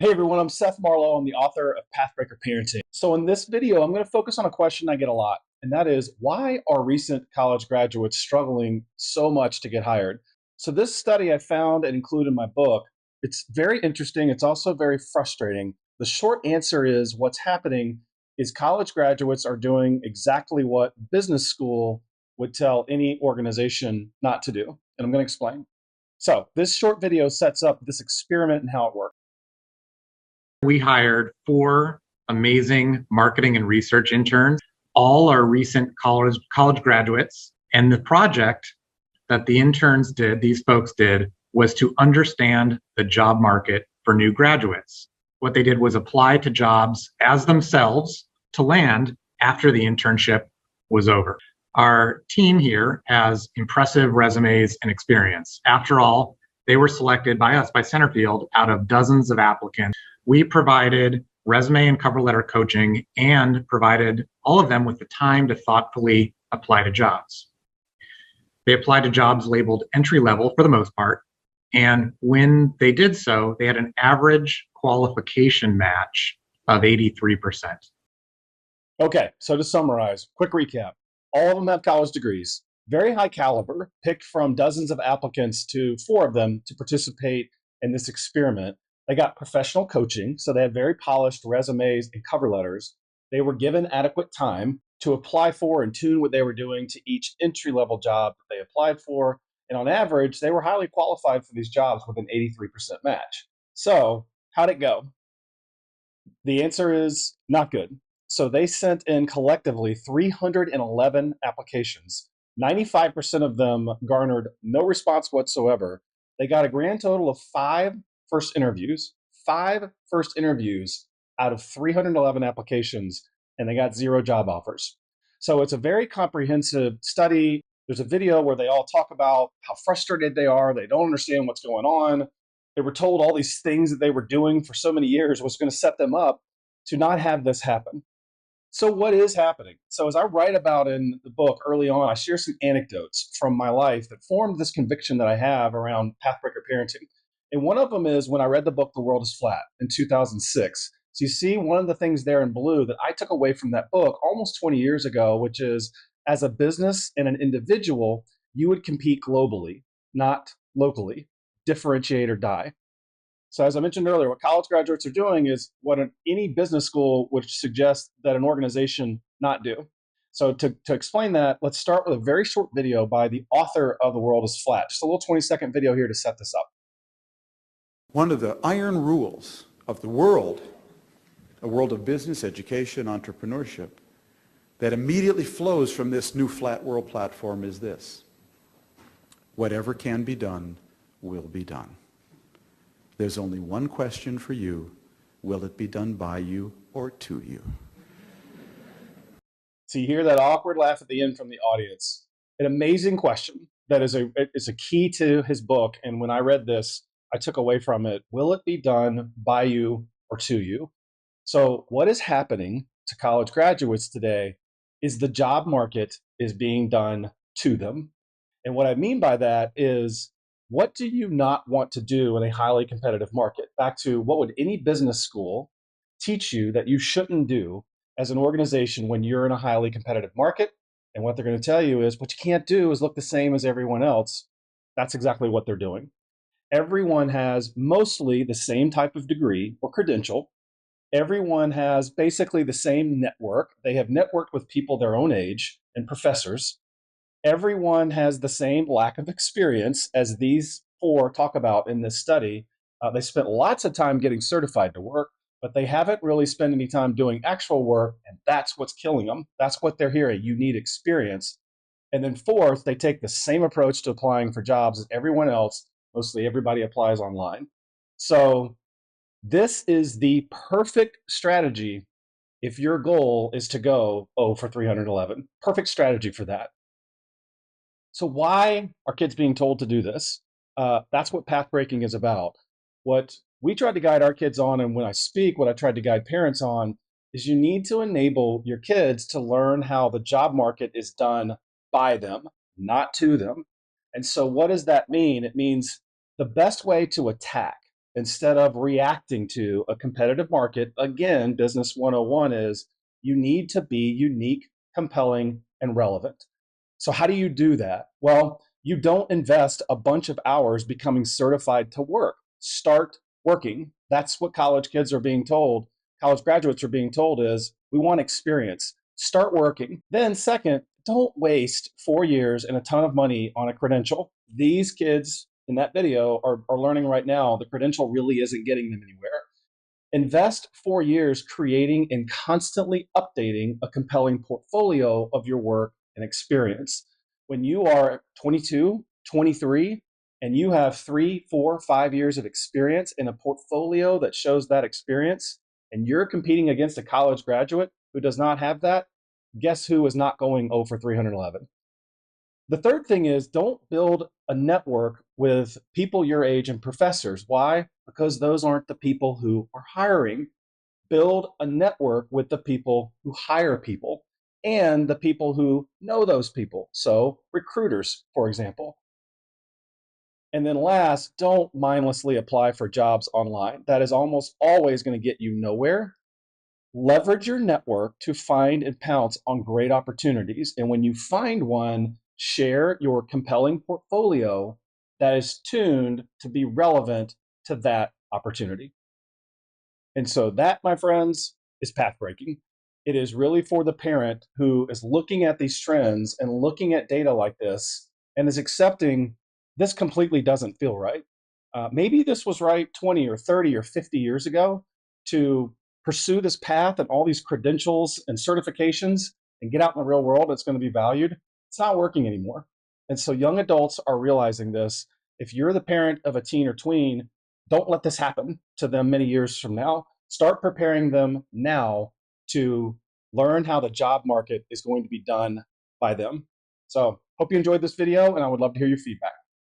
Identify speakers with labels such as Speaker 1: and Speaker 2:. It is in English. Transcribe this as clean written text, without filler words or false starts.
Speaker 1: Hey everyone, I'm Seth Marlowe. I'm the author of Pathbreaker Parenting. So in this video, I'm going to focus on a question I get a lot, and that is, why are recent college graduates struggling so much to get hired? So this study I found and included in my book, it's very interesting. It's also very frustrating. The short answer is what's happening is college graduates are doing exactly what business school would tell any organization not to do. And I'm going to explain. So this short video sets up this experiment and how it works.
Speaker 2: We hired four amazing marketing and research interns. All are recent college graduates. And the project that the interns did, these folks did, was to understand the job market for new graduates. What they did was apply to jobs as themselves to land after the internship was over. Our team here has impressive resumes and experience. After all, they were selected by us, by Centerfield, out of dozens of applicants. We provided resume and cover letter coaching and provided all of them with the time to thoughtfully apply to jobs. They applied to jobs labeled entry level for the most part. And when they did so, they had an average qualification match of 83%.
Speaker 1: Okay, so to summarize, quick recap. All of them have college degrees, very high caliber, picked from dozens of applicants to four of them to participate in this experiment. They got professional coaching, so they had very polished resumes and cover letters. They were given adequate time to apply for and tune what they were doing to each entry-level job that they applied for. And on average, they were highly qualified for these jobs with an 83% match. So how'd it go? The answer is not good. So they sent in collectively 311 applications. 95% of them garnered no response whatsoever. They got a grand total of five first interviews out of 311 applications, and they got zero job offers. So it's a very comprehensive study. There's a video where they all talk about how frustrated they are. They don't understand what's going on. They were told all these things that they were doing for so many years was going to set them up to not have this happen. So what is happening? So as I write about in the book early on, I share some anecdotes from my life that formed this conviction that I have around Pathbreaker Parenting. And one of them is when I read the book The World is Flat in 2006. So you see one of the things there in blue that I took away from that book almost 20 years ago, which is, as a business and an individual, you would compete globally, not locally. Differentiate or die. So as I mentioned earlier, what college graduates are doing is what any business school would suggest that an organization not do. So to explain that, let's start with a very short video by the author of The World is Flat. Just a little 20-second video here to set this up.
Speaker 3: One of the iron rules of the world, a world of business, education, entrepreneurship, that immediately flows from this new flat world platform is this: whatever can be done will be done. There's only one question for you: will it be done by you or to you?
Speaker 1: So you hear that awkward laugh at the end from the audience. An amazing question that is a key to his book. And when I read this, I took away from it: will it be done by you or to you? So what is happening to college graduates today is the job market is being done to them. And what I mean by that is, what do you not want to do in a highly competitive market? Back to, what would any business school teach you that you shouldn't do as an organization when you're in a highly competitive market? And what they're going to tell you is, what you can't do is look the same as everyone else. That's exactly what they're doing. Everyone has mostly the same type of degree or credential. Everyone has basically the same network. They have networked with people their own age and professors. Everyone has the same lack of experience as these four talk about in this study. They spent lots of time getting certified to work, but they haven't really spent any time doing actual work, and that's what's killing them. That's what they're hearing. You need experience. And then fourth, they take the same approach to applying for jobs as everyone else. Mostly everybody applies online. So this is the perfect strategy if your goal is to go 0 for 311. Perfect strategy for that. So why are kids being told to do this? That's what path breaking is about. What we tried to guide our kids on, and when I speak, what I tried to guide parents on, is you need to enable your kids to learn how the job market is done by them, not to them. And so what does that mean? It means the best way to attack instead of reacting to a competitive market. Again, Business 101 is you need to be unique, compelling, and relevant. So how do you do that? Well, you don't invest a bunch of hours becoming certified to work. Start working. That's what college kids are being told. College graduates are being told is we want experience. Start working. Then second, don't waste 4 years and a ton of money on a credential. These kids in that video are learning right now the credential really isn't getting them anywhere. Invest 4 years creating and constantly updating a compelling portfolio of your work and experience. When you are 22, 23, and you have 3, 4, 5 years of experience in a portfolio that shows that experience, and you're competing against a college graduate who does not have that, guess who is not going 0 for 311? The third thing is don't build a network with people your age and professors. Why? Because those aren't the people who are hiring. Build a network with the people who hire people and the people who know those people. So, recruiters, for example. And then last, don't mindlessly apply for jobs online. That is almost always going to get you nowhere. Leverage your network to find and pounce on great opportunities. And when you find one, share your compelling portfolio that is tuned to be relevant to that opportunity. And so that, my friends, is path breaking. It is really for the parent who is looking at these trends and looking at data like this and is accepting this completely doesn't feel right. Maybe this was right 20 or 30 or 50 years ago to pursue this path and all these credentials and certifications and get out in the real world. It's going to be valued. It's not working anymore. And so young adults are realizing this. If you're the parent of a teen or tween, don't let this happen to them many years from now. Start preparing them now to learn how the job market is going to be done by them. So hope you enjoyed this video, and I would love to hear your feedback.